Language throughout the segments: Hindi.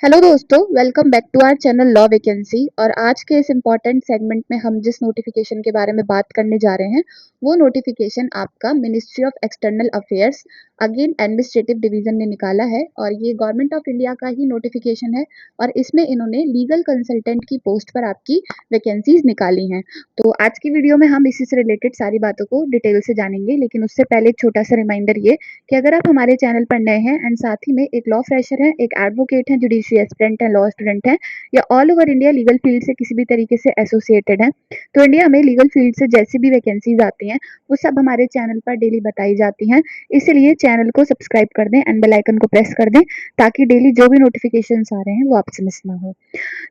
हेलो दोस्तों, welcome back to our channel law vacancy. और आज के इस इम्पॉर्टेंट सेगमेंट में हम जिस नोटिफिकेशन के बारे में बात करने जा रहे हैं वो नोटिफिकेशन आपका ministry of external affairs again administrative division ने निकाला है। और ये गवर्नमेंट ऑफ इंडिया का ही नोटिफिकेशन है और इसमें इन्होंने लीगल कंसल्टेंट की पोस्ट पर आपकी वैकेंसीज निकाली हैं। तो आज की वीडियो में हम इसी से रिलेटेड सारी बातों को डिटेल से जानेंगे, लेकिन उससे पहले एक छोटा सा रिमाइंडर ये कि अगर आप हमारे चैनल पर नए हैं एंड साथ ही में एक लॉ फ्रेशर हैं, एक एडवोकेट हैं, जुडिशियल एस्पिरेंट हैं, लॉ स्टूडेंट हैं, या all over India legal field से किसी भी तरीके से एसोसिएटेड हैं, तो इंडिया में लीगल फील्ड से जैसी भी वैकेंसीज आती हैं वो सब हमारे चैनल पर डेली बताई जाती हैं। इसलिए चैनल को सब्सक्राइब कर दें एंड बेल आइकन को प्रेस कर दें ताकि डेली जो भी नोटिफिकेशन आ रहे हैं वो आपसे मिस ना हो।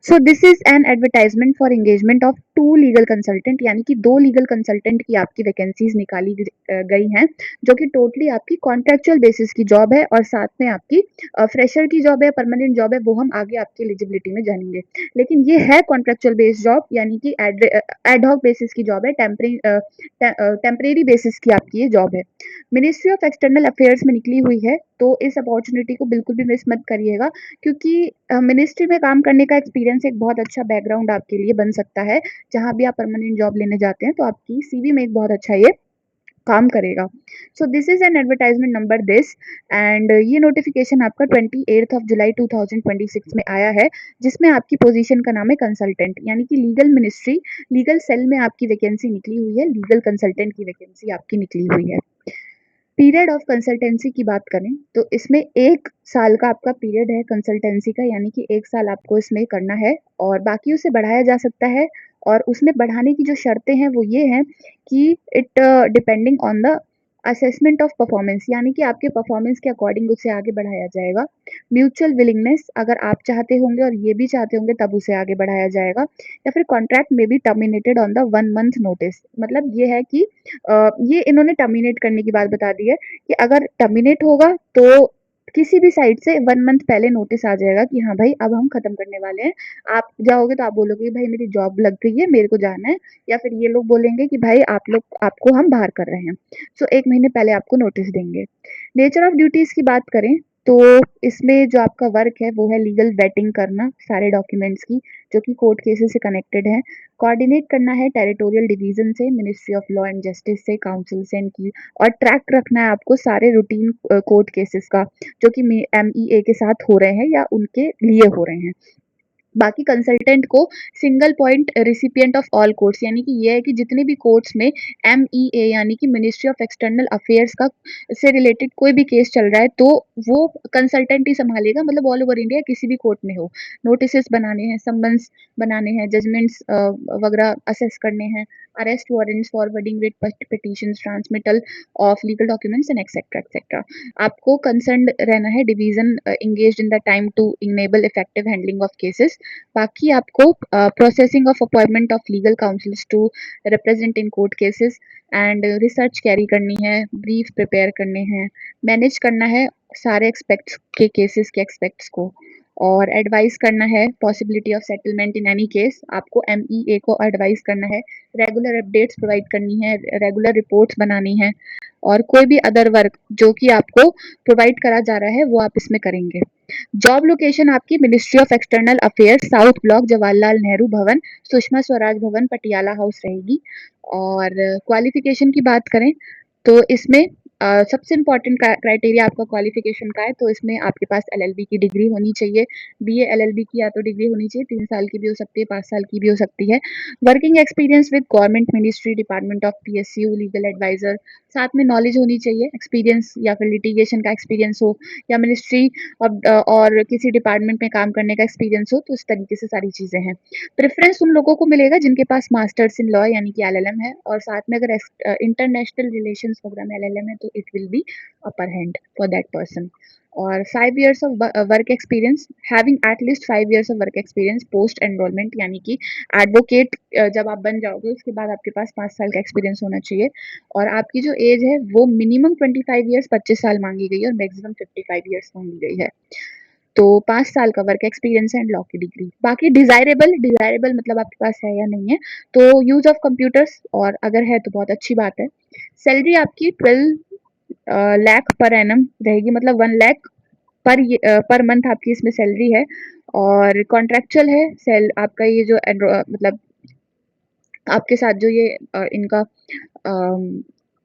So this is an advertisement for engagement of two legal consultant, यानी कि दो लीगल कंसल्टेंट की आपकी वैकेंसीज निकाली गई हैं, जो कि टोटली आपकी कॉन्ट्रेक्चुअल बेसिस की जॉब है और साथ में आपकी फ्रेशर की जॉब है, परमानेंट जॉब है, वो हम आगे आपकी एलिजिबिलिटी में जानेंगे। लेकिन ये है कॉन्ट्रेक्चुअल बेस्ड जॉब, यानी कि एडहॉक बेसिस की जॉब है, टेम्परेरी बेसिस की आपकी ये जॉब है। मिनिस्ट्री ऑफ एक्सटर्नल अफेयर्स में निकली हुई है, तो इस अपॉर्चुनिटी को बिल्कुल भी मिस मत करिएगा, क्योंकि मिनिस्ट्री में काम करने का एक्सपीरियंस एक बहुत अच्छा बैकग्राउंड आपके लिए बन सकता है। जहां भी आप परमानेंट जॉब लेने जाते हैं तो आपकी सीवी में एक बहुत अच्छा ये काम करेगा। सो this is an advertisement number this, and ये नोटिफिकेशन आपका 28 जुलाई 2026 में आया है, जिसमें आपकी पोजीशन का नाम है कंसल्टेंट, यानी कि लीगल मिनिस्ट्री लीगल सेल में आपकी वैकेंसी निकली हुई है, लीगल कंसल्टेंट की वैकेंसी आपकी निकली हुई है। पीरियड ऑफ कंसल्टेंसी की बात करें तो इसमें 1 साल का आपका पीरियड है कंसल्टेंसी का, यानी कि 1 साल आपको इसमें करना है और बाकी उसे बढ़ाया जा सकता है। और उसमें बढ़ाने की जो शर्तें हैं वो ये हैं कि it depending on the assessment of performance, यानी कि आपके परफॉर्मेंस के अकॉर्डिंग उसे आगे बढ़ाया जाएगा। म्यूचुअल विलिंगनेस, अगर आप चाहते होंगे और ये भी चाहते होंगे तब उसे आगे बढ़ाया जाएगा। या फिर कॉन्ट्रैक्ट में be terminated on the 1 month notice, मतलब ये है कि ये इन्होंने टर्मिनेट करने की बात बता दी है कि अगर टर्मिनेट होगा तो किसी भी साइड से 1 मंथ पहले नोटिस आ जाएगा कि हाँ भाई अब हम खत्म करने वाले हैं। आप जाओगे तो आप बोलोगे कि भाई मेरी जॉब लग गई है, मेरे को जाना है, या फिर ये लोग बोलेंगे कि भाई आप लोग आपको हम बाहर कर रहे हैं। सो 1 महीने पहले आपको नोटिस देंगे। नेचर ऑफ ड्यूटीज की बात करें तो इसमें जो आपका वर्क है वो है लीगल वेटिंग करना सारे डॉक्यूमेंट्स की जो कि कोर्ट केसेस से कनेक्टेड है, कोऑर्डिनेट करना है टेरिटोरियल डिवीजन से, ministry of law and justice से, काउंसिल से इनकी, और ट्रैक रखना है आपको सारे रूटीन कोर्ट केसेस का जो कि MEA के साथ हो रहे हैं या उनके लिए हो रहे हैं। बाकी कंसल्टेंट को single point recipient of all courts, यानी कि ये है कि जितने भी कोर्ट्स में MEA यानी कि मिनिस्ट्री ऑफ एक्सटर्नल अफेयर्स का से रिलेटेड कोई भी केस चल रहा है तो वो कंसल्टेंट ही संभालेगा, मतलब ऑल ओवर इंडिया किसी भी कोर्ट में हो। नोटिस बनाने हैं, समन्स बनाने हैं, जजमेंट्स वगैरह असेस करने हैं, arrest warrants, forwarding writ petitions, transmittal of legal documents and etcetera etcetera. आपको कंसर्न रहना है division engaged in the time to enable effective handling of cases. बाकी आपको processing of appointment of legal counsels to represent in court cases and research carry करनी है, ब्रीफ प्रिपेयर करने हैं, मैनेज करना है सारे एक्सपेक्ट्स के केसेस के एक्सपेक्ट्स को, और एडवाइस करना है possibility of settlement in any case. आपको MEA को एडवाइस करना है, रेगुलर अपडेट्स प्रोवाइड करनी है, रेगुलर रिपोर्ट्स बनानी है, और कोई भी अदर वर्क जो कि आपको प्रोवाइड करा जा रहा है वो आप इसमें करेंगे। जॉब लोकेशन आपकी ministry of external affairs, south block, Jawaharlal Nehru भवन, सुषमा स्वराज भवन, पटियाला हाउस रहेगी। और क्वालिफिकेशन की बात करें तो इसमें सबसे इम्पोर्टेंट क्राइटेरिया आपका क्वालिफिकेशन का है, तो इसमें आपके पास LLB की डिग्री होनी चाहिए। BA LLB की या तो डिग्री होनी चाहिए, 3 साल की भी हो सकती है, 5 साल की भी हो सकती है। Working experience with government ministry, department of PSU, legal adviser, साथ में नॉलेज होनी चाहिए, एक्सपीरियंस या फिर लिटिगेशन का एक्सपीरियंस हो, या मिनिस्ट्री और किसी डिपार्टमेंट में काम करने का एक्सपीरियंस हो, तो इस तरीके से सारी चीज़ें हैं। प्रेफरेंस उन लोगों को मिलेगा जिनके पास मास्टर्स इन लॉ यानी कि LLM है, और साथ में अगर इंटरनेशनल रिलेशंस वगैरह में LLM है तो it will be upper hand for that person. और 5 years of work experience, having at least 5 years of work experience post enrolment, यानी कि एडवोकेट जब आप बन जाओगे उसके बाद आपके पास 5 साल का एक्सपीरियंस होना चाहिए। और आपकी जो एज है वो मिनिमम 25 years 25 साल मांगी गई है और मैक्सिमम 55 years मांगी गई है। तो 5 साल का वर्क एक्सपीरियंस है एंड लॉ की डिग्री। बाकी डिजायरेबल डिजायरेबल मतलब आपके पास है या नहीं है, तो यूज ऑफ कंप्यूटर्स, और अगर है तो बहुत अच्छी बात है। सैलरी आपकी 12 लाख पर एनम रहेगी, मतलब 1 लाख पर मंथ आपकी इसमें सैलरी है और कॉन्ट्रैक्चुअल है। सेल आपका ये जो मतलब आपके साथ जो ये इनका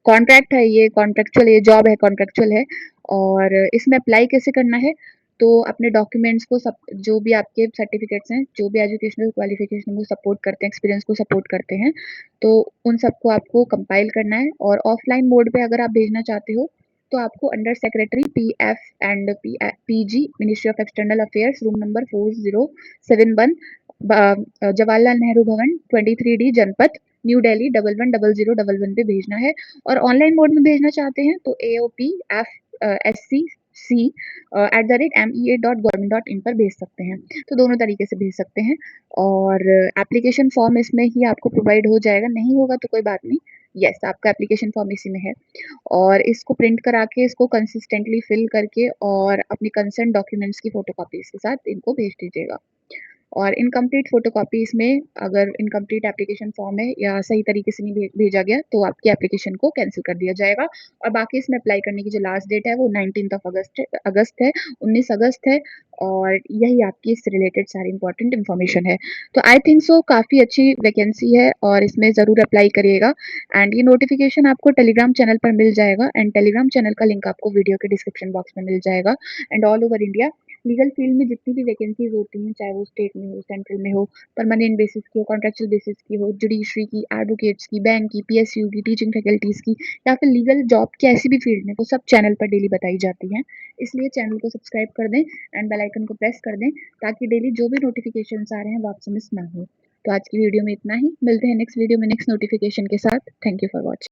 कॉन्ट्रैक्ट है, ये कॉन्ट्रैक्चुअल, ये जॉब है कॉन्ट्रैक्चुअल है। और इसमें अप्लाई कैसे करना है, तो अपने डॉक्यूमेंट्स को सब जो भी आपके सर्टिफिकेट्स हैं, जो भी एजुकेशनल क्वालिफिकेशन को सपोर्ट करते हैं, एक्सपीरियंस को सपोर्ट करते हैं, तो उन सबको आपको कंपाइल करना है। और ऑफलाइन मोड पे अगर आप भेजना चाहते हो तो आपको under secretary PF and PG, ministry of external affairs, room number 4071, Jawaharlal Nehru भवन 23D, जनपथ, न्यू दिल्ली 110011 पे भेजना है। और ऑनलाइन मोड में भेजना चाहते हैं तो aopfsc@mea.government.in पर भेज सकते हैं। तो दोनों तरीके से भेज सकते हैं। और एप्लीकेशन फॉर्म इसमें ही आपको प्रोवाइड हो जाएगा, नहीं होगा तो कोई बात नहीं। यस, आपका एप्लीकेशन फॉर्म इसी में है। और इसको प्रिंट करा के, इसको कंसिस्टेंटली फिल करके और अपनी कंसर्न डॉक्यूमेंट्स की फोटोकॉपीज के साथ इनको भेज दीजिएगा। और इनकम्प्लीट फोटोकॉपीज में अगर इनकम्प्लीट एप्लीकेशन फॉर्म है या सही तरीके से नहीं भेजा गया तो आपकी एप्लीकेशन को कैंसिल कर दिया जाएगा। और बाकी इसमें अप्लाई करने की जो लास्ट डेट है वो 19 है, 19 अगस्त है। और यही आपकी इससे रिलेटेड सारी इंपॉर्टेंट इन्फॉर्मेशन है। तो आई थिंक सो काफ़ी अच्छी वैकेंसी है और इसमें ज़रूर अप्लाई करिएगा। एंड ये नोटिफिकेशन आपको टेलीग्राम चैनल पर मिल जाएगा एंड टेलीग्राम चैनल का लिंक आपको वीडियो के डिस्क्रिप्शन बॉक्स में मिल जाएगा। And all over India legal field में जितनी भी वैकेंसीज होती हैं, चाहे वो स्टेट में हो, सेंट्रल में हो, परमानेंट बेसिस की हो, कॉन्ट्रेक्चुअल बेसिस की हो, जुडिशरी की, एडवोकेट्स की, बैंक की, PSU की, टीचिंग फैकल्टीज की, या फिर लीगल जॉब की ऐसी भी फील्ड में, वो सब चैनल पर डेली बताई जाती हैं। इसलिए चैनल को सब्सक्राइब कर दें एंड बेल आइकन को प्रेस कर दें ताकि डेली जो भी नोटिफिकेशन आ रहे हैं वो आपसे मिस ना हो। तो आज की वीडियो में इतना ही, मिलते हैं नेक्स्ट वीडियो में नेक्स्ट नोटिफिकेशन के साथ। Thank you for watching.